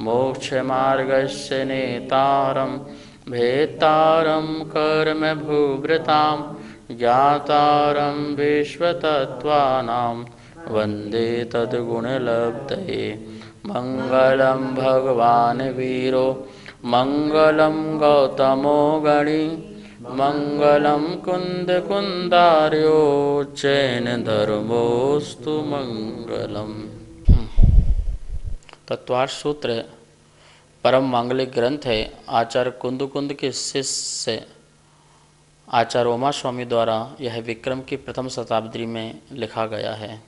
मोक्षमार्गस्य नेतारं भेत्तारं कर्मभूभृतां ज्ञातारं विश्वतत्त्वानां वन्दे तद्गुणलब्धये। मङ्गलं भगवान् वीरो मङ्गलं गौतमो गणी मङ्गलं कुन्दकुन्दार्यो जैनधर्मोऽस्तु मङ्गलम्। तत्वार्थ सूत्र परम मांगलिक ग्रंथ है। आचार्य कुंद के शिष्य आचार्य उमा स्वामी द्वारा यह विक्रम की प्रथम शताब्दी में लिखा गया है,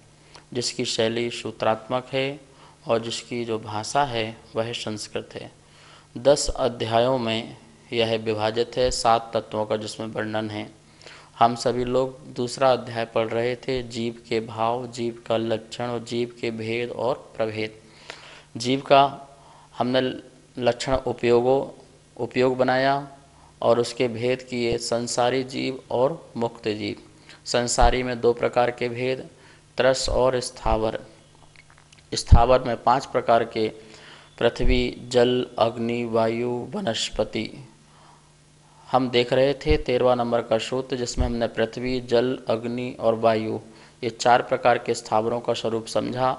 जिसकी शैली सूत्रात्मक है और जिसकी जो भाषा है वह संस्कृत है। 10 अध्यायों में यह विभाजित है, 7 तत्वों का जिसमें वर्णन है। हम सभी लोग दूसरा अध्याय पढ़ रहे थे, जीव के भाव, जीव का लक्षण और जीव के भेद और प्रभेद। जीव का हमने लक्षण उपयोग बनाया और उसके भेद किए, संसारी जीव और मुक्त जीव। संसारी में 2 प्रकार के भेद, त्रस और स्थावर। स्थावर में 5 प्रकार के, पृथ्वी, जल, अग्नि, वायु, वनस्पति। हम देख रहे थे 13वां नंबर का सूत्र, जिसमें हमने पृथ्वी, जल, अग्नि और वायु ये 4 प्रकार के स्थावरों का स्वरूप समझा।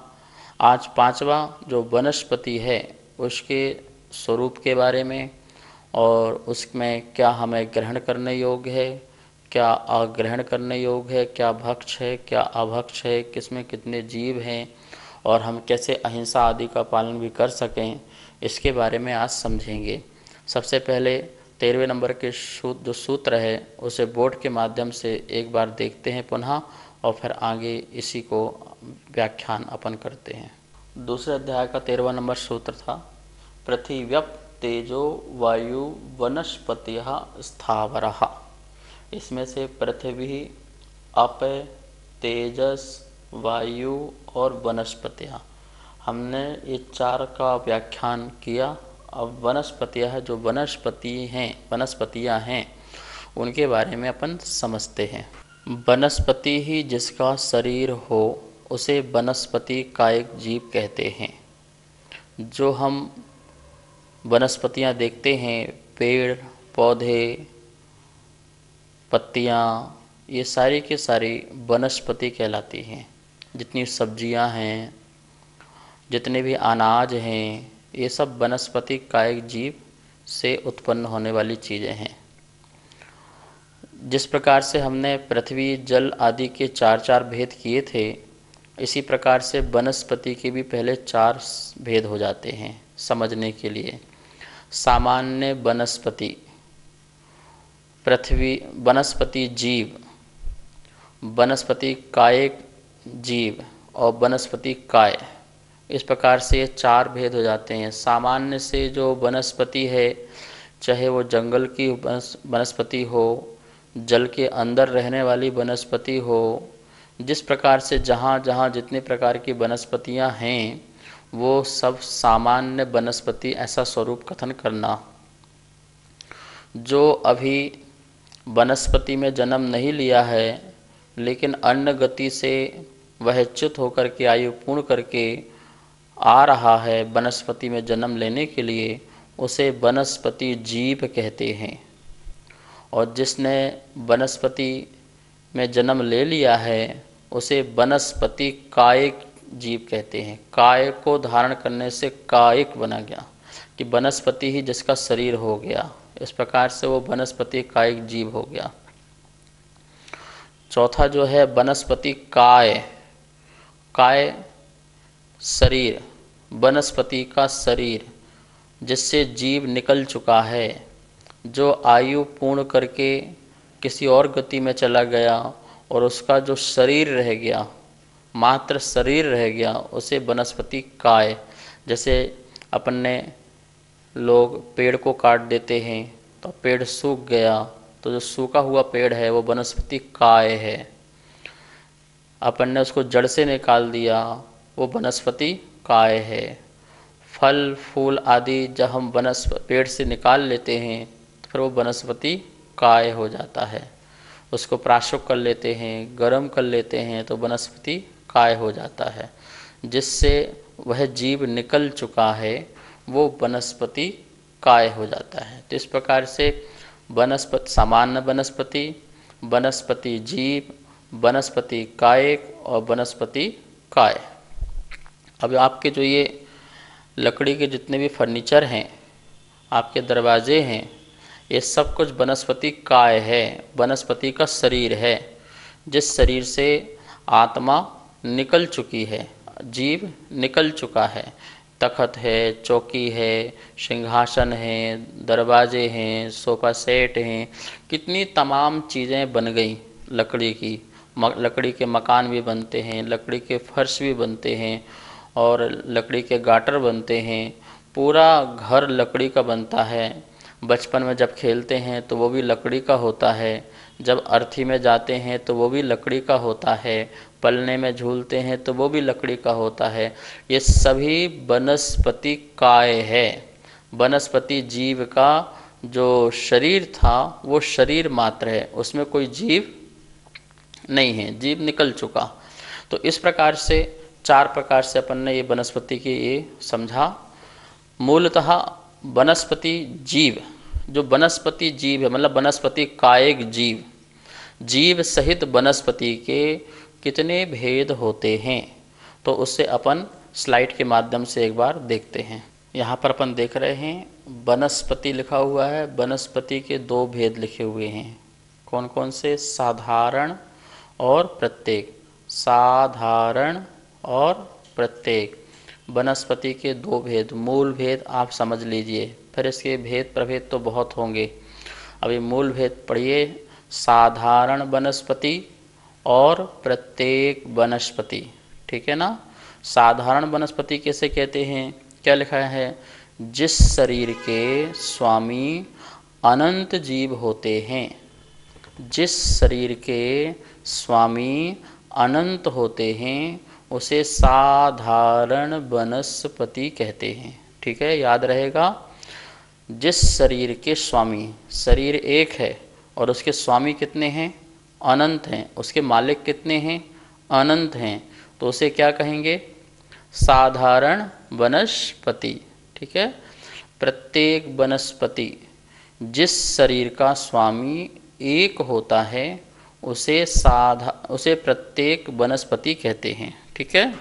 आज 5वां जो वनस्पति है उसके स्वरूप के बारे में और उसमें क्या हमें ग्रहण करने योग्य है, क्या अग्रहण करने योग्य है, क्या भक्ष है, क्या अभक्ष है, किसमें कितने जीव हैं और हम कैसे अहिंसा आदि का पालन भी कर सकें, इसके बारे में आज समझेंगे। सबसे पहले 13वें नंबर के जो सूत्र है उसे बोर्ड के माध्यम से एक बार देखते हैं पुनः और फिर आगे इसी को व्याख्यान अपन करते हैं। दूसरे अध्याय का 13वां नंबर सूत्र था, पृथिव्यप तेजो वायु वनस्पतिः स्थावरः। इसमें से पृथ्वी, अप, तेजस, वायु और वनस्पतियाँ, हमने ये 4 का व्याख्यान किया। अब वनस्पतियाँ जो वनस्पतियाँ हैं उनके बारे में अपन समझते हैं। वनस्पति ही जिसका शरीर हो उसे वनस्पति कायिक जीव कहते हैं। जो हम वनस्पतियाँ देखते हैं, पेड़ पौधे, पत्तियाँ, ये सारी की सारी वनस्पति कहलाती हैं। जितनी सब्जियाँ हैं, जितने भी अनाज हैं, ये सब वनस्पति कायिक जीव से उत्पन्न होने वाली चीज़ें हैं। जिस प्रकार से हमने पृथ्वी, जल आदि के 4 भेद किए थे, इसी प्रकार से वनस्पति के भी पहले 4 भेद हो जाते हैं समझने के लिए। सामान्य वनस्पति, पृथ्वी वनस्पति जीव, वनस्पति कायिक जीव और वनस्पति काय, इस प्रकार से ये 4 भेद हो जाते हैं। सामान्य से जो वनस्पति है, चाहे वो जंगल की वनस्पति हो, जल के अंदर रहने वाली वनस्पति हो, जिस प्रकार से जहाँ जहाँ जितने प्रकार की वनस्पतियाँ हैं वो सब सामान्य वनस्पति, ऐसा स्वरूप कथन करना। जो अभी वनस्पति में जन्म नहीं लिया है लेकिन अन्न गति से वह च्युत होकर के आयु पूर्ण करके आ रहा है वनस्पति में जन्म लेने के लिए, उसे वनस्पति जीव कहते हैं। और जिसने वनस्पति में जन्म ले लिया है उसे वनस्पति कायिक जीव कहते हैं। काय को धारण करने से कायिक बना गया कि वनस्पति ही जिसका शरीर हो गया, इस प्रकार से वो वनस्पति कायिक जीव हो गया। चौथा जो है वनस्पति काय, काय शरीर, वनस्पति का शरीर जिससे जीव निकल चुका है, जो आयु पूर्ण करके किसी और गति में चला गया और उसका जो शरीर रह गया, मात्र शरीर रह गया, उसे वनस्पति काय। जैसे अपन ने लोग पेड़ को काट देते हैं तो पेड़ सूख गया, तो जो सूखा हुआ पेड़ है वो वनस्पति काय है। अपन ने उसको जड़ से निकाल दिया, वो वनस्पति काय है। फल फूल आदि जब हम पेड़ से निकाल लेते हैं तो फिर वो वनस्पति काय हो जाता है। उसको प्राशुक कर लेते हैं, गर्म कर लेते हैं तो वनस्पति काय हो जाता है। जिससे वह जीव निकल चुका है वो वनस्पति काय हो जाता है। तो इस प्रकार से वनस्पति, सामान्य वनस्पति, वनस्पति जीव, वनस्पति कायिक और वनस्पति काय। अब आपके जो ये लकड़ी के जितने भी फर्नीचर हैं, आपके दरवाजे हैं, ये सब कुछ वनस्पति काय है, वनस्पति का शरीर है, जिस शरीर से आत्मा निकल चुकी है, जीव निकल चुका है। तखत है, चौकी है, सिंहासन है, दरवाजे हैं, सोफ़ा सेट हैं, कितनी तमाम चीज़ें बन गई लकड़ी की। लकड़ी के मकान भी बनते हैं, लकड़ी के फर्श भी बनते हैं और लकड़ी के गाटर बनते हैं। पूरा घर लकड़ी का बनता है। बचपन में जब खेलते हैं तो वो भी लकड़ी का होता है, जब अर्थी में जाते हैं तो वो भी लकड़ी का होता है, पलने में झूलते हैं तो वो भी लकड़ी का होता है। ये सभी वनस्पति काय है। वनस्पति जीव का जो शरीर था वो शरीर मात्र है, उसमें कोई जीव नहीं है, जीव निकल चुका। तो इस प्रकार से चार प्रकार से अपन ने ये वनस्पति की ये समझा। मूलतः वनस्पति जीव, जो वनस्पति जीव है मतलब वनस्पति कायिक जीव, जीव सहित वनस्पति के कितने भेद होते हैं, तो उससे अपन स्लाइड के माध्यम से एक बार देखते हैं। यहाँ पर अपन देख रहे हैं वनस्पति लिखा हुआ है, वनस्पति के दो भेद लिखे हुए हैं। कौन कौन से? साधारण और प्रत्येक। साधारण और प्रत्येक, वनस्पति के दो भेद। मूल भेद आप समझ लीजिए, फिर इसके भेद प्रभेद तो बहुत होंगे। अभी मूल भेद पढ़िए। साधारण वनस्पति और प्रत्येक वनस्पति, ठीक है ना। साधारण वनस्पति कैसे कहते हैं? क्या लिखा है? जिस शरीर के स्वामी अनंत जीव होते हैं, जिस शरीर के स्वामी अनंत होते हैं उसे साधारण वनस्पति कहते हैं। ठीक है, याद रहेगा। जिस शरीर के स्वामी, शरीर एक है और उसके स्वामी कितने हैं? अनंत हैं। उसके मालिक कितने हैं? अनंत हैं। तो उसे क्या कहेंगे? साधारण वनस्पति। ठीक है। प्रत्येक वनस्पति, जिस शरीर का स्वामी एक होता है उसे प्रत्येक वनस्पति कहते हैं। ठीक है।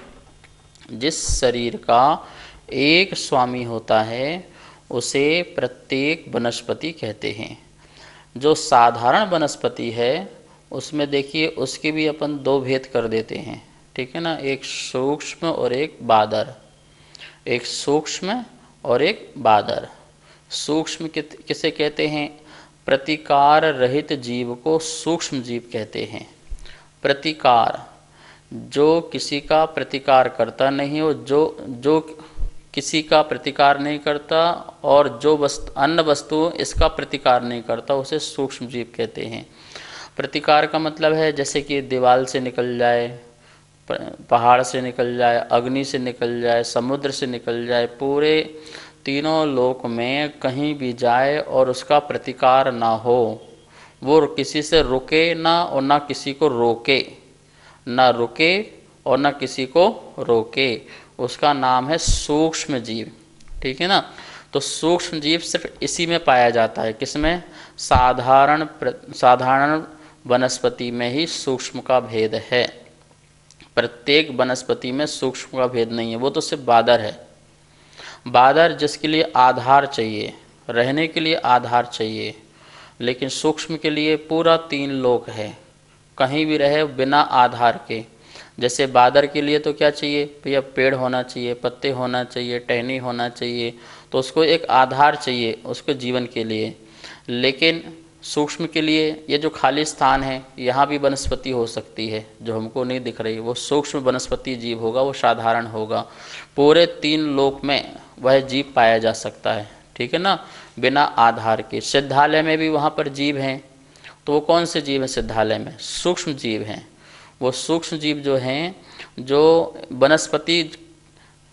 जिस शरीर का एक स्वामी होता है उसे प्रत्येक वनस्पति कहते हैं। जो साधारण वनस्पति है उसमें देखिए उसके भी अपन दो भेद कर देते हैं। ठीक है ना, एक सूक्ष्म और एक बादर। एक सूक्ष्म और एक बादर। सूक्ष्म किसे कहते हैं? प्रतिकार रहित जीव को सूक्ष्म जीव कहते हैं। प्रतिकार, जो किसी का प्रतिकार करता नहीं हो, जो किसी का प्रतिकार नहीं करता और जो अन्य वस्तु इसका प्रतिकार नहीं करता, उसे सूक्ष्म जीव कहते हैं। प्रतिकार का मतलब है जैसे कि दीवार से निकल जाए, पहाड़ से निकल जाए, अग्नि से निकल जाए, समुद्र से निकल जाए, पूरे तीनों लोक में कहीं भी जाए और उसका प्रतिकार ना हो, वो किसी से रुके ना और ना किसी को रोके, ना रुके और ना किसी को रोके, उसका नाम है सूक्ष्म जीव। ठीक है ना। तो सूक्ष्म जीव सिर्फ इसी में पाया जाता है। किसमें? साधारण वनस्पति में ही सूक्ष्म का भेद है। प्रत्येक वनस्पति में सूक्ष्म का भेद नहीं है। वो तो सिर्फ बादर है। बादर जिसके लिए आधार चाहिए, रहने के लिए आधार चाहिए, लेकिन सूक्ष्म के लिए पूरा तीन लोक है, कहीं भी रहे बिना आधार के। जैसे बादर के लिए तो क्या चाहिए भैया? पेड़ होना चाहिए, पत्ते होना चाहिए, टहनी होना चाहिए, तो उसको एक आधार चाहिए उसके जीवन के लिए। लेकिन सूक्ष्म के लिए ये जो खाली स्थान है यहाँ भी वनस्पति हो सकती है जो हमको नहीं दिख रही, वो सूक्ष्म वनस्पति जीव होगा, वो साधारण होगा। पूरे तीन लोक में वह जीव पाया जा सकता है। ठीक है ना, बिना आधार के। सिद्धालय में भी वहाँ पर जीव हैं, तो वो कौन से जीव हैं? सिद्धालय में सूक्ष्म जीव हैं। वो सूक्ष्म जीव जो हैं, जो वनस्पति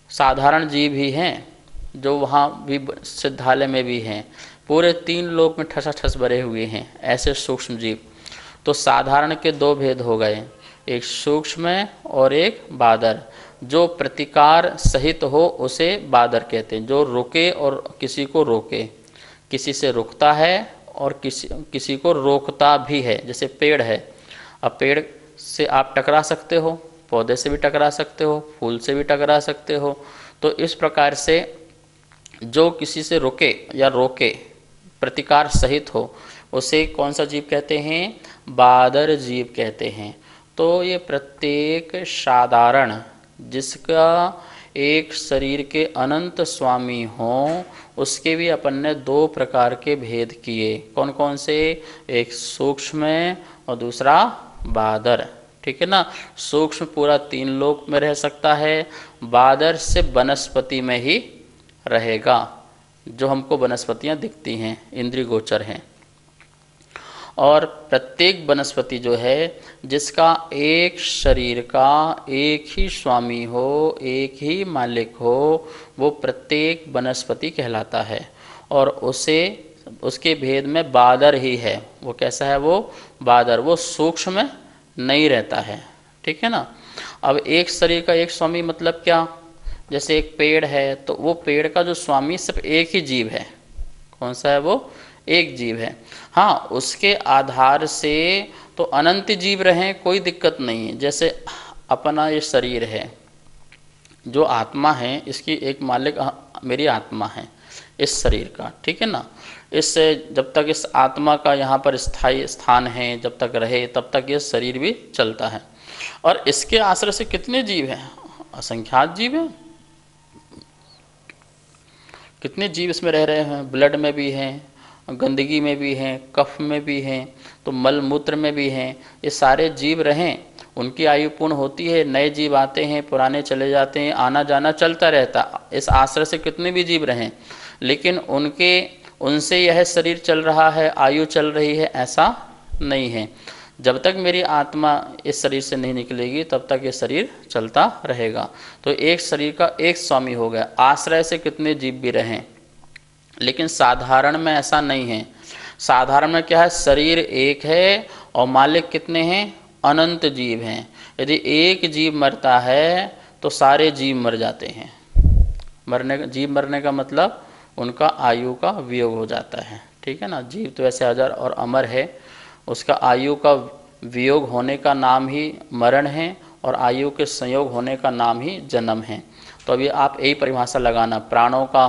साधारण जीव ही हैं, जो वहाँ भी सिद्धालय में भी हैं, पूरे तीन लोक में ठसाठस भरे हुए हैं ऐसे सूक्ष्म जीव। तो साधारण के दो भेद हो गए, एक सूक्ष्म और एक बादर। जो प्रतिकार सहित हो उसे बादर कहते हैं। जो रुके और किसी को रोके, किसी से रुकता है और किसी को रोकता भी है। जैसे पेड़ है, अब पेड़ से आप टकरा सकते हो, पौधे से भी टकरा सकते हो, फूल से भी टकरा सकते हो। तो इस प्रकार से जो किसी से रुके या रोके, प्रतिकार सहित हो, उसे कौन सा जीव कहते हैं? बादर जीव कहते हैं। तो ये प्रत्येक साधारण जिसका एक शरीर के अनंत स्वामी हों, उसके भी अपन ने दो प्रकार के भेद किए। कौन कौन से? एक सूक्ष्म और दूसरा बादर, ठीक है ना। सूक्ष्म पूरा 3 लोक में रह सकता है, बादर से वनस्पति में ही रहेगा, जो हमको वनस्पतियां दिखती हैं, इंद्रिय गोचर हैं। और प्रत्येक वनस्पति जो है जिसका एक शरीर का एक ही स्वामी हो, एक ही मालिक हो, वो प्रत्येक वनस्पति कहलाता है। और उसे उसके भेद में बादर ही है। वो कैसा है? वो बादर, वो सूक्ष्म में नहीं रहता है, ठीक है ना। अब एक शरीर का एक स्वामी मतलब क्या? जैसे एक पेड़ है तो वो पेड़ का जो स्वामी सिर्फ एक ही जीव है। कौन सा है वो? एक जीव है। हाँ, उसके आधार से तो अनंत जीव रहें, कोई दिक्कत नहीं है। जैसे अपना ये शरीर है, जो आत्मा है, इसकी एक मालिक मेरी आत्मा है इस शरीर का, ठीक है ना। इससे जब तक इस आत्मा का यहाँ पर स्थायी स्थान है, जब तक रहे तब तक ये शरीर भी चलता है। और इसके आश्रय से कितने जीव हैं? असंख्यात जीव हैं। कितने जीव इसमें रह रहे हैं? ब्लड में भी हैं, गंदगी में भी हैं, कफ में भी हैं, तो मल मूत्र में भी हैं। ये सारे जीव रहें, उनकी आयु पूर्ण होती है, नए जीव आते हैं, पुराने चले जाते हैं, आना जाना चलता रहता। इस आश्रय से कितने भी जीव रहें, लेकिन उनसे यह शरीर चल रहा है, आयु चल रही है, ऐसा नहीं है। जब तक मेरी आत्मा इस शरीर से नहीं निकलेगी तब तक ये शरीर चलता रहेगा। तो एक शरीर का एक स्वामी हो गया। आश्रय से कितने जीव भी रहें, लेकिन साधारण में ऐसा नहीं है। साधारण में क्या है? शरीर एक है और मालिक कितने हैं? अनंत जीव हैं। यदि एक जीव मरता है तो सारे जीव मर जाते हैं। जीव मरने का मतलब उनका आयु का वियोग हो जाता है, ठीक है ना। जीव तो ऐसे अजर और अमर है, उसका आयु का वियोग होने का नाम ही मरण है और आयु के संयोग होने का नाम ही जन्म है। तो अभी आप यही परिभाषा लगाना, प्राणों का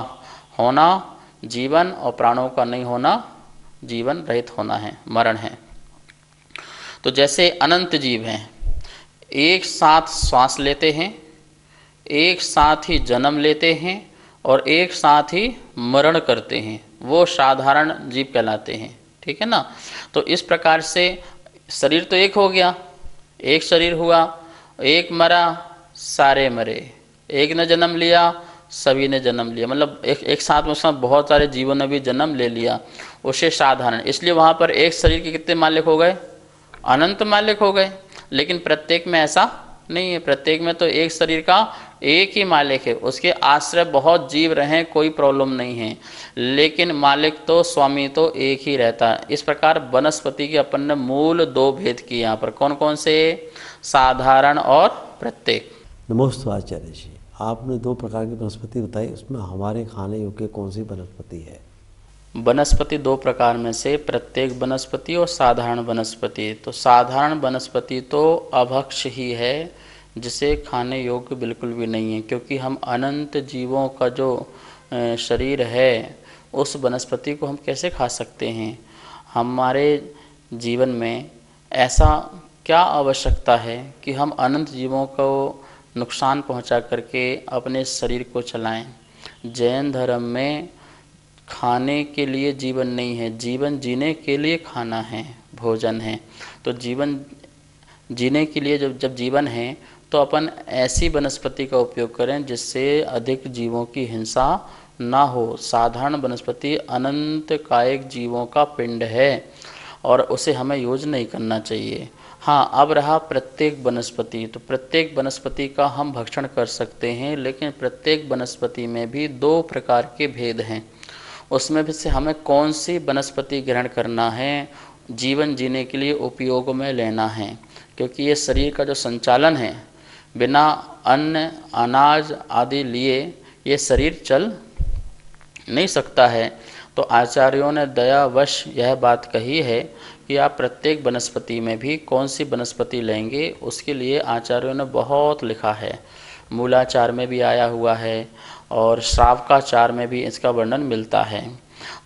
होना जीवन और प्राणों का नहीं होना जीवन रहित होना है, मरण है। तो जैसे अनंत जीव हैं, एक साथ श्वास लेते हैं, एक साथ ही जन्म लेते हैं और एक साथ ही मरण करते हैं, वो साधारण जीव कहलाते हैं, ठीक है ना। तो इस प्रकार से शरीर तो एक हो गया, एक शरीर हुआ, एक मरा सारे मरे, एक ने जन्म लिया सभी ने जन्म लिया, मतलब एक साथ में उसमें बहुत सारे जीवों ने भी जन्म ले लिया, उसे साधारण। इसलिए वहाँ पर एक शरीर के कितने मालिक हो गए? अनंत मालिक हो गए। लेकिन प्रत्येक में ऐसा नहीं है। प्रत्येक में तो एक शरीर का एक ही मालिक है, उसके आश्रय बहुत जीव रहें कोई प्रॉब्लम नहीं है, लेकिन मालिक तो स्वामी तो एक ही रहता है। इस प्रकार वनस्पति के अपन ने मूल 2 भेद किए यहाँ पर। कौन कौन से? साधारण और प्रत्येक। नमस्ते आचार्य जी, आपने 2 प्रकार की वनस्पति बताई, उसमें हमारे खाने योग्य कौन सी वनस्पति है? वनस्पति 2 प्रकार में से प्रत्येक वनस्पति और साधारण वनस्पति। तो साधारण वनस्पति तो अभक्ष ही है, जिसे खाने योग्य बिल्कुल भी नहीं है, क्योंकि हम अनंत जीवों का जो शरीर है उस वनस्पति को हम कैसे खा सकते हैं? हमारे जीवन में ऐसा क्या आवश्यकता है कि हम अनंत जीवों को नुकसान पहुंचा करके अपने शरीर को चलाएं? जैन धर्म में खाने के लिए जीवन नहीं है, जीवन जीने के लिए खाना है, भोजन है। तो जीवन जीने के लिए जब जीवन है तो अपन ऐसी वनस्पति का उपयोग करें जिससे अधिक जीवों की हिंसा ना हो। साधारण वनस्पति अनंत कायिक जीवों का पिंड है और उसे हमें यूज नहीं करना चाहिए। हाँ, अब रहा प्रत्येक वनस्पति। तो प्रत्येक वनस्पति का हम भक्षण कर सकते हैं, लेकिन प्रत्येक वनस्पति में भी 2 प्रकार के भेद हैं। उसमें भी से हमें कौन सी वनस्पति ग्रहण करना है, जीवन जीने के लिए उपयोग में लेना है, क्योंकि ये शरीर का जो संचालन है बिना अन्न अनाज आदि लिए ये शरीर चल नहीं सकता है। तो आचार्यों ने दयावश यह बात कही है कि आप प्रत्येक वनस्पति में भी कौन सी वनस्पति लेंगे, उसके लिए आचार्यों ने बहुत लिखा है। मूलाचार में भी आया हुआ है और श्रावकाचार में भी इसका वर्णन मिलता है।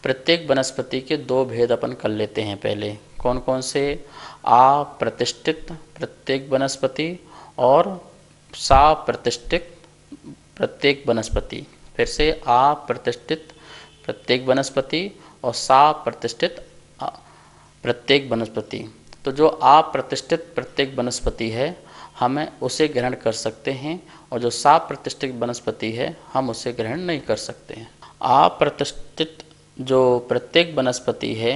प्रत्येक वनस्पति के दो भेद अपन कर लेते हैं। पहले कौन कौन से? अप्रतिष्ठित प्रत्येक वनस्पति और साप्रतिष्ठित प्रत्येक वनस्पति। फिर से अप्रतिष्ठित प्रत्येक वनस्पति और साप्रतिष्ठित प्रत्येक वनस्पति। तो जो अप्रतिष्ठित प्रत्येक वनस्पति है हमें उसे ग्रहण कर सकते हैं और जो साप्रतिष्ठित वनस्पति है हम उसे ग्रहण नहीं कर सकते हैं। अप्रतिष्ठित जो प्रत्येक वनस्पति है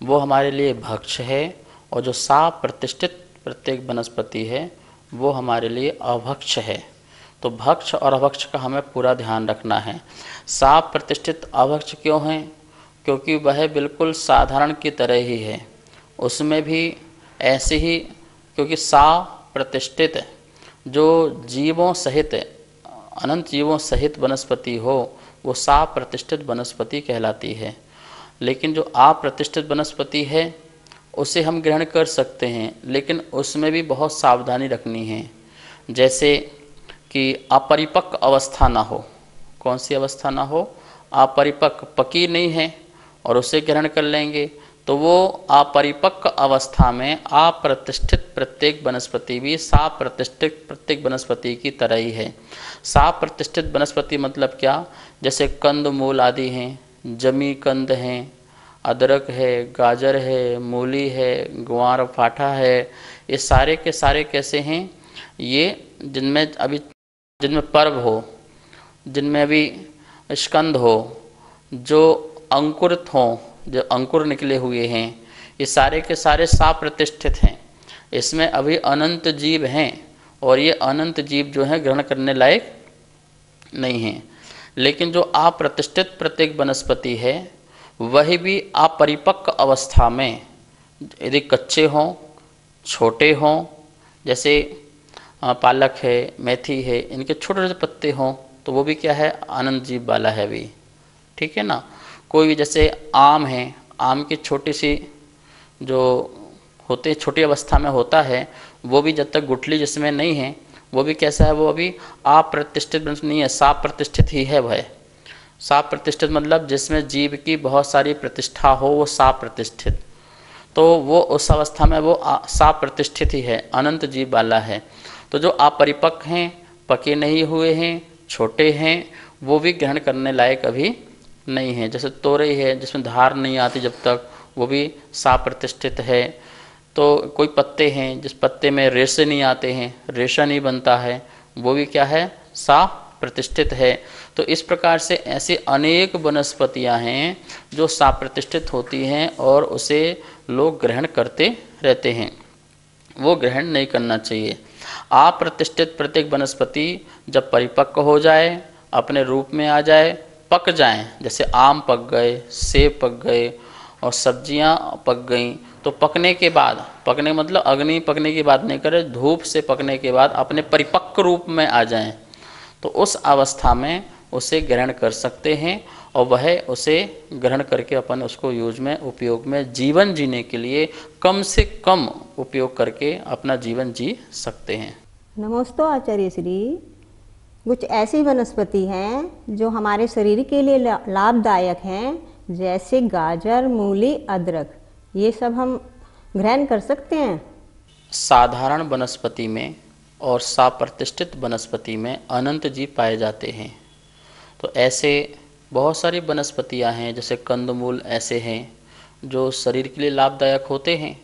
वो हमारे लिए भक्ष्य है और जो साप्रतिष्ठित प्रत्येक वनस्पति है वो हमारे लिए अभक्ष्य है। तो भक्ष्य और अभक्ष्य का हमें पूरा ध्यान रखना है। साप्रतिष्ठित अभक्ष्य क्यों है? क्योंकि वह बिल्कुल साधारण की तरह ही है, उसमें भी ऐसे ही, क्योंकि साप्रतिष्ठित जो जीवों सहित अनंत जीवों सहित वनस्पति हो वो साप्रतिष्ठित वनस्पति कहलाती है। लेकिन जो अप्रतिष्ठित वनस्पति है उसे हम ग्रहण कर सकते हैं, लेकिन उसमें भी बहुत सावधानी रखनी है। जैसे कि अपरिपक्व अवस्था ना हो। कौन सी अवस्था ना हो? अपरिपक्व, पकी नहीं है और उसे ग्रहण कर लेंगे तो वो अपरिपक्व अवस्था में अप्रतिष्ठित प्रत्येक वनस्पति भी साप्रतिष्ठित प्रत्येक वनस्पति की तरह ही है। साप्रतिष्ठित वनस्पति मतलब क्या? जैसे कंद मूल आदि हैं, जमी कंद हैं, अदरक है, गाजर है, मूली है, ग्वार फाठा है, ये सारे के सारे कैसे हैं? ये जिनमें पर्व हो, जिनमें अभी स्कंद हो, जो अंकुरित हों, जो अंकुर निकले हुए हैं, ये सारे के सारे साप्रतिष्ठित हैं। इसमें अभी अनंत जीव हैं और ये अनंत जीव जो हैं ग्रहण करने लायक नहीं हैं। लेकिन जो अप्रतिष्ठित प्रत्येक वनस्पति है वही भी अपरिपक्व अवस्था में यदि कच्चे हों, छोटे हों, जैसे पालक है, मेथी है, इनके छोटे छोटे पत्ते हों तो वो भी क्या है? अनंत जीव वाला है भी। ठीक है ना। कोई भी जैसे आम है, आम की छोटी सी जो होते छोटी अवस्था में होता है वो भी जब तक गुठली जिसमें नहीं है वो भी कैसा है? वो अभी अप्रतिष्ठित नहीं है, साप्रतिष्ठित ही है। वह साप्रतिष्ठित मतलब जिसमें जीव की बहुत सारी प्रतिष्ठा हो वो साप्रतिष्ठित। तो वो उस अवस्था में वो साप्रतिष्ठित ही है, अनंत जीव वाला है। तो जो अपरिपक्व हैं, पके नहीं हुए हैं, छोटे हैं, वो भी ग्रहण करने लायक अभी नहीं है। जैसे तोरई है जिसमें धार नहीं आती जब तक, वो भी साप्रतिष्ठित है। तो कोई पत्ते हैं जिस पत्ते में रेशे नहीं आते हैं, रेशा नहीं बनता है, वो भी क्या है? साप्रतिष्ठित है। तो इस प्रकार से ऐसे अनेक वनस्पतियां हैं जो साप्रतिष्ठित होती हैं और उसे लोग ग्रहण करते रहते हैं। वो ग्रहण नहीं करना चाहिए। अप्रतिष्ठित प्रत्येक वनस्पति जब परिपक्व हो जाए, अपने रूप में आ जाए, पक जाएं, जैसे आम पक गए, सेब पक गए और सब्जियां पक गईं, तो पकने के बाद, पकने मतलब अग्नि पकने की बात नहीं करें, धूप से पकने के बाद अपने परिपक्व रूप में आ जाएं, तो उस अवस्था में उसे ग्रहण कर सकते हैं और वह उसे ग्रहण करके अपन उसको यूज में उपयोग में जीवन जीने के लिए कम से कम उपयोग करके अपना जीवन जी सकते हैं। नमस्ते आचार्य श्री। कुछ ऐसी वनस्पति हैं जो हमारे शरीर के लिए लाभदायक हैं, जैसे गाजर, मूली, अदरक, ये सब हम ग्रहण कर सकते हैं। साधारण वनस्पति में और साप्रतिष्ठित वनस्पति में अनंत जीव पाए जाते हैं। तो ऐसे बहुत सारी वनस्पतियां हैं, जैसे कंदमूल ऐसे हैं जो शरीर के लिए लाभदायक होते हैं।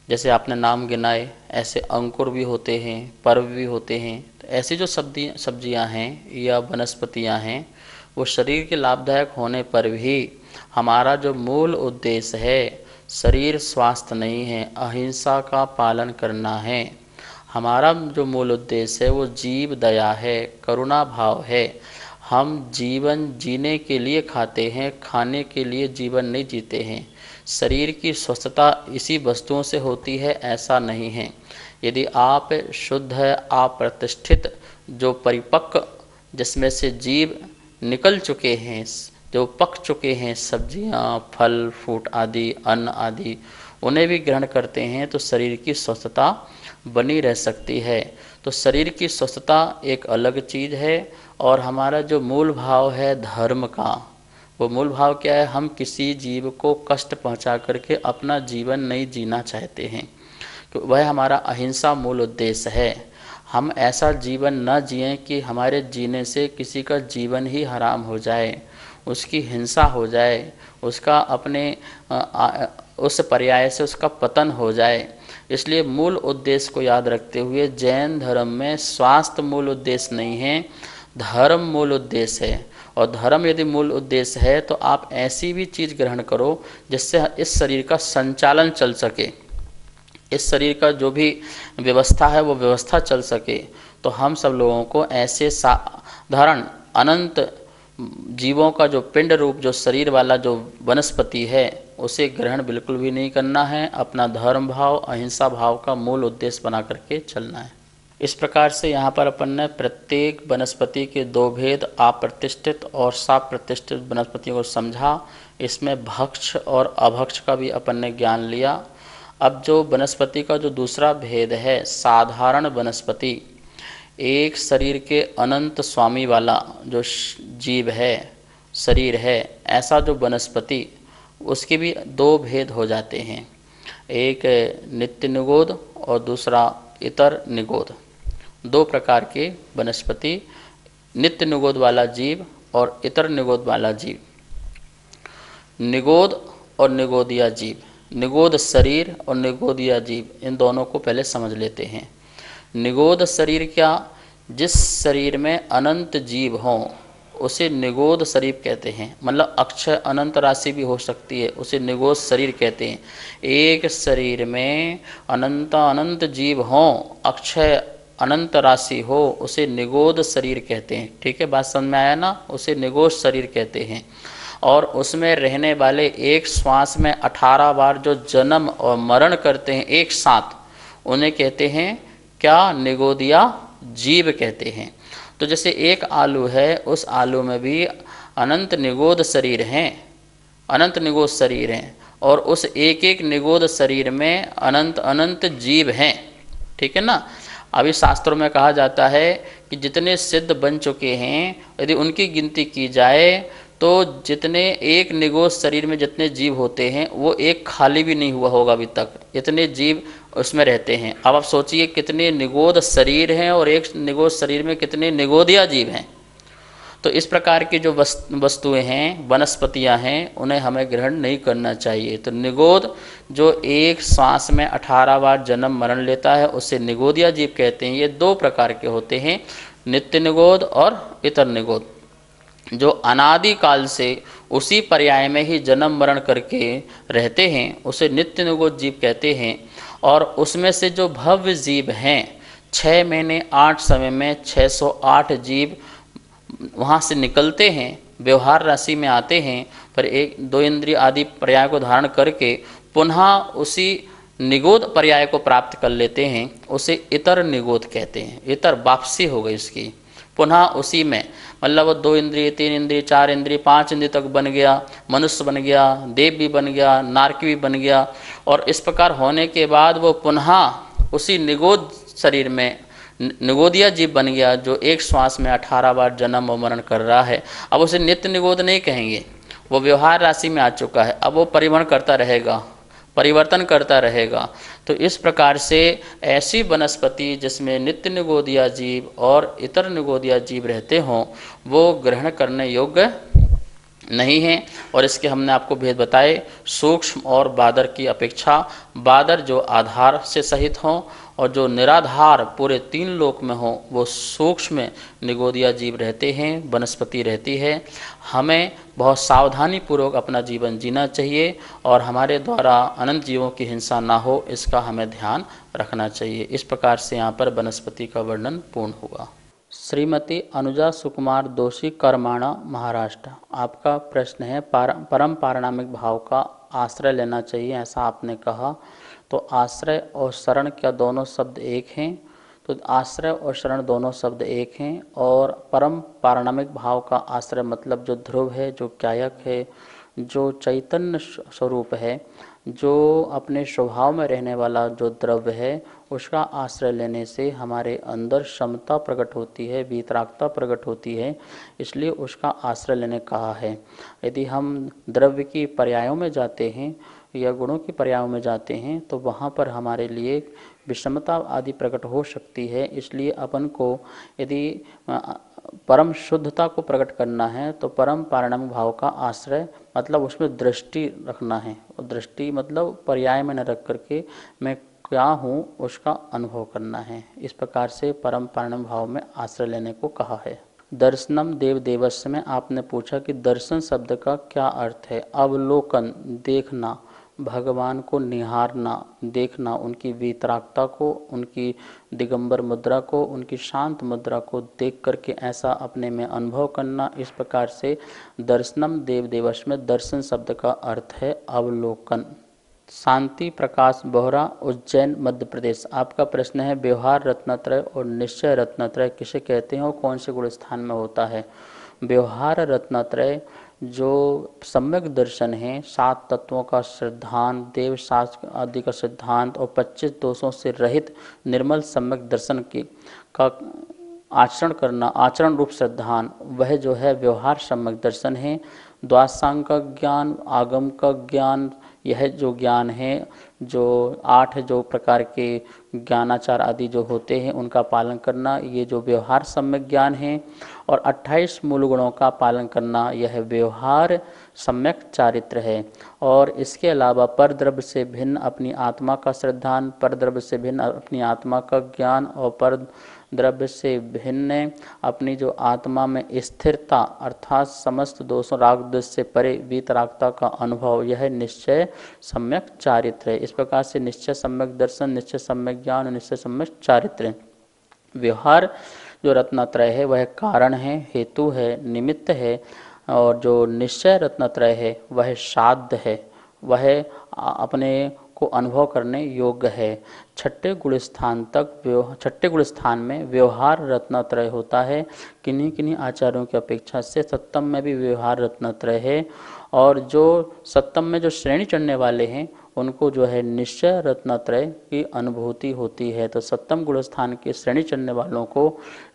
जैसे आपने नाम गिनाए, ऐसे अंकुर भी होते हैं, पर्व भी होते हैं। तो ऐसी जो सब्जियां हैं या वनस्पतियां हैं वो शरीर के लाभदायक होने पर भी हमारा जो मूल उद्देश्य है शरीर स्वास्थ्य नहीं है, अहिंसा का पालन करना है। हमारा जो मूल उद्देश्य है वो जीव दया है, करुणा भाव है। हम जीवन जीने के लिए खाते हैं, खाने के लिए जीवन नहीं जीते हैं। शरीर की स्वस्थता इसी वस्तुओं से होती है ऐसा नहीं है। यदि आप शुद्ध आप प्रतिष्ठित जो परिपक्व जिसमें से जीव निकल चुके हैं, जो पक चुके हैं, सब्जियां, फल फ्रूट आदि, अन्न आदि, उन्हें भी ग्रहण करते हैं तो शरीर की स्वस्थता बनी रह सकती है। तो शरीर की स्वस्थता एक अलग चीज़ है और हमारा जो मूल भाव है धर्म का, वो मूल भाव क्या है? हम किसी जीव को कष्ट पहुंचा करके अपना जीवन नहीं जीना चाहते हैं, तो वह हमारा अहिंसा मूल उद्देश्य है। हम ऐसा जीवन न जिएं कि हमारे जीने से किसी का जीवन ही हराम हो जाए, उसकी हिंसा हो जाए, उसका अपने उस पर्याय से उसका पतन हो जाए। इसलिए मूल उद्देश्य को याद रखते हुए जैन धर्म में स्वास्थ्य मूल उद्देश्य नहीं है, धर्म मूल उद्देश्य है। और धर्म यदि मूल उद्देश्य है तो आप ऐसी भी चीज़ ग्रहण करो जिससे इस शरीर का संचालन चल सके, इस शरीर का जो भी व्यवस्था है वो व्यवस्था चल सके। तो हम सब लोगों को ऐसे साधारण अनंत जीवों का जो पिंड रूप जो शरीर वाला जो वनस्पति है उसे ग्रहण बिल्कुल भी नहीं करना है। अपना धर्म भाव अहिंसा भाव का मूल उद्देश्य बना करके चलना है। इस प्रकार से यहाँ पर अपन ने प्रत्येक वनस्पति के दो भेद अप्रतिष्ठित और साप्रतिष्ठित वनस्पतियों को समझा। इसमें भक्ष और अभक्ष का भी अपन ने ज्ञान लिया। अब जो वनस्पति का जो दूसरा भेद है साधारण वनस्पति, एक शरीर के अनंत स्वामी वाला जो जीव है, शरीर है, ऐसा जो वनस्पति, उसके भी दो भेद हो जाते हैं, एक नित्य निगोद और दूसरा इतर निगोद। दो प्रकार के वनस्पति, नित्य निगोद वाला जीव और इतर निगोद वाला जीव। निगोद और निगोदिया जीव, निगोद शरीर और निगोदिया जीव, इन दोनों को पहले समझ लेते हैं। निगोद शरीर क्या? जिस शरीर में अनंत जीव हों उसे निगोद शरीर कहते हैं। मतलब अक्षय अनंत राशि भी हो सकती है, उसे निगोद शरीर कहते हैं। एक शरीर में अनंत जीव हों, अक्षय अनंत राशि हो, उसे निगोद शरीर कहते हैं। ठीक है, बात समझ में आया ना? उसे निगोद शरीर कहते हैं। और उसमें रहने वाले एक श्वास में 18 बार जो जन्म और मरण करते हैं एक साथ, उन्हें कहते हैं क्या? निगोदिया जीव कहते हैं। तो जैसे एक आलू है, उस आलू में भी अनंत निगोद शरीर हैं, अनंत निगोद शरीर हैं, और उस एक एक निगोद शरीर में अनंत अनंत जीव हैं। ठीक है ना? अभी शास्त्रों में कहा जाता है कि जितने सिद्ध बन चुके हैं यदि उनकी गिनती की जाए तो जितने एक निगोद शरीर में जितने जीव होते हैं वो एक खाली भी नहीं हुआ होगा अभी तक, इतने जीव उसमें रहते हैं। अब आप सोचिए कितने निगोद शरीर हैं और एक निगोद शरीर में कितने निगोदिया जीव हैं। तो इस प्रकार की जो वस्तुएं हैं, वनस्पतियां हैं, उन्हें हमें ग्रहण नहीं करना चाहिए। तो निगोद जो एक श्वास में 18 बार जन्म मरण लेता है उसे निगोदिया जीव कहते हैं। ये दो प्रकार के होते हैं, नित्य निगोद और इतर निगोद। जो अनादि काल से उसी पर्याय में ही जन्म मरण करके रहते हैं उसे नित्य निगोद जीव कहते हैं। और उसमें से जो भव्य जीव हैं, 6 महीने 8 समय में 608 जीव वहाँ से निकलते हैं, व्यवहार राशि में आते हैं, पर एक दो इंद्रिय आदि पर्याय को धारण करके पुनः उसी निगोद पर्याय को प्राप्त कर लेते हैं, उसे इतर निगोद कहते हैं। इतर वापसी हो गई उसकी, पुनः उसी में, मतलब वो 2 इंद्रिय 3 इंद्रिय 4 इंद्रिय 5 इंद्रिय तक बन गया, मनुष्य बन गया, देव भी बन गया, नारकी भी बन गया। और इस प्रकार होने के बाद वो पुनः उसी निगोद शरीर में निगोदिया जीव बन गया जो एक श्वास में 18 बार जन्म और मरण कर रहा है। अब उसे नित्य निगोद नहीं कहेंगे, वो व्यवहार राशि में आ चुका है, अब वो परिवहन करता रहेगा, परिवर्तन करता रहेगा। तो इस प्रकार से ऐसी वनस्पति जिसमें नित्य निगोदिया जीव और इतर निगोदिया जीव रहते हों वो ग्रहण करने योग्य नहीं है। और इसके हमने आपको भेद बताए, सूक्ष्म और बादर की अपेक्षा बादर जो आधार से सहित हों और जो निराधार पूरे 3 लोक में हो वो सूक्ष्म निगोदिया जीव रहते हैं, वनस्पति रहती है। हमें बहुत सावधानी पूर्वक अपना जीवन जीना चाहिए और हमारे द्वारा अनंत जीवों की हिंसा ना हो इसका हमें ध्यान रखना चाहिए। इस प्रकार से यहाँ पर वनस्पति का वर्णन पूर्ण हुआ। श्रीमती अनुजा सुकुमार दोषी, करमाणा, महाराष्ट्र। आपका प्रश्न है परम पारिणामिक भाव का आश्रय लेना चाहिए, ऐसा आपने कहा। तो आश्रय और शरण क्या दोनों शब्द एक हैं? तो आश्रय और शरण दोनों शब्द एक हैं। और परम पारिणामिक भाव का आश्रय मतलब जो ध्रुव है, जो कायक है, जो चैतन्य स्वरूप है, जो अपने स्वभाव में रहने वाला जो द्रव्य है, उसका आश्रय लेने से हमारे अंदर क्षमता प्रकट होती है, वीतरागता प्रकट होती है, इसलिए उसका आश्रय लेने कहा है। यदि हम द्रव्य की पर्यायों में जाते हैं या गुणों की पर्यायों में जाते हैं तो वहाँ पर हमारे लिए विषमता आदि प्रकट हो सकती है। इसलिए अपन को यदि परम शुद्धता को प्रकट करना है तो परम पारिणामिक भाव का आश्रय मतलब उसमें दृष्टि रखना है। और दृष्टि मतलब पर्याय में न रख करके मैं क्या हूँ उसका अनुभव करना है। इस प्रकार से परम पारिणामिक भाव में आश्रय लेने को कहा है। दर्शनम देव देवस्य में आपने पूछा कि दर्शन शब्द का क्या अर्थ है। अवलोकन, देखना, भगवान को निहारना, देखना, उनकी वीतरागता को, उनकी दिगंबर मुद्रा को, उनकी शांत मुद्रा को देख करके ऐसा अपने में अनुभव करना। इस प्रकार से दर्शनम देव देवस्य में दर्शन शब्द का अर्थ है अवलोकन। शांति प्रकाश बोहरा, उज्जैन, मध्य प्रदेश। आपका प्रश्न है व्यवहार रत्नत्रय और निश्चय रत्नत्रय किसे कहते हैं और कौन से गुण स्थान में होता है। व्यवहार रत्नत्रय जो सम्यक दर्शन है, 7 तत्वों का सिद्धांत, देव शास्त्र आदि का सिद्धांत और 25 दोषों से रहित निर्मल सम्यक दर्शन का आचरण करना, आचरण रूप सिद्धांत, वह जो है व्यवहार सम्यक दर्शन है। द्वादशांग का ज्ञान, आगम का ज्ञान, यह जो ज्ञान है, जो 8 जो प्रकार के ज्ञानाचार आदि जो होते हैं उनका पालन करना, ये जो व्यवहार सम्यक ज्ञान है। और 28 मूल गुणों का पालन करना, यह व्यवहार सम्यक चारित्र है। और इसके अलावा परद्रव्य से भिन्न अपनी आत्मा का श्रद्धान, परद्रव्य से भिन्न अपनी आत्मा का ज्ञान और पर द्रव्य से भिन्न अपनी जो आत्मा में स्थिरता अर्थात समस्त दोषों राग द्वेष से परे वीतरागता का अनुभव, यह निश्चय सम्यक चारित्र है। इस प्रकार से निश्चय सम्यक दर्शन, निश्चय सम्यक ज्ञान, निश्चय सम्यक चारित्र। व्यवहार जो रत्नत्रय है वह कारण है, हेतु है, निमित्त है। और जो निश्चय रत्नत्रय है वह साध्य है, वह अपने को अनुभव करने योग्य है। छठे गुण स्थान में व्यवहार रत्नत्रय होता है। किन्हीं किन्हीं आचार्यों की अपेक्षा से सप्तम में भी व्यवहार रत्नत्रय है। और जो सप्तम में जो श्रेणी चढ़ने वाले हैं उनको जो है निश्चय रत्नत्रय की अनुभूति होती है। तो सप्तम गुण स्थान के श्रेणी चढ़ने वालों को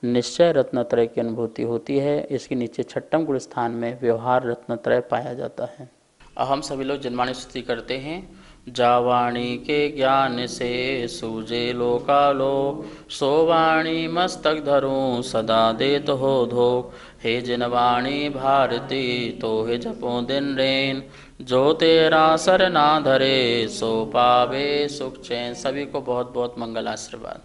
निश्चय रत्नत्रय की अनुभूति होती है। इसके नीचे छठम गुण स्थान में व्यवहार रत्नत्रय पाया जाता है। अब हम सभी लोग जनवाणी स्तुति करते हैं। जावाणी के ज्ञान से सूझे लोकालोक, सोवाणी मस्तक धरूं सदा देत हो धोख। हे जिनवाणी भारती तो हे जपो दिन रेन, जो तेरा सर ना धरे सो पावे सुख चैन। सभी को बहुत बहुत मंगल आशीर्वाद।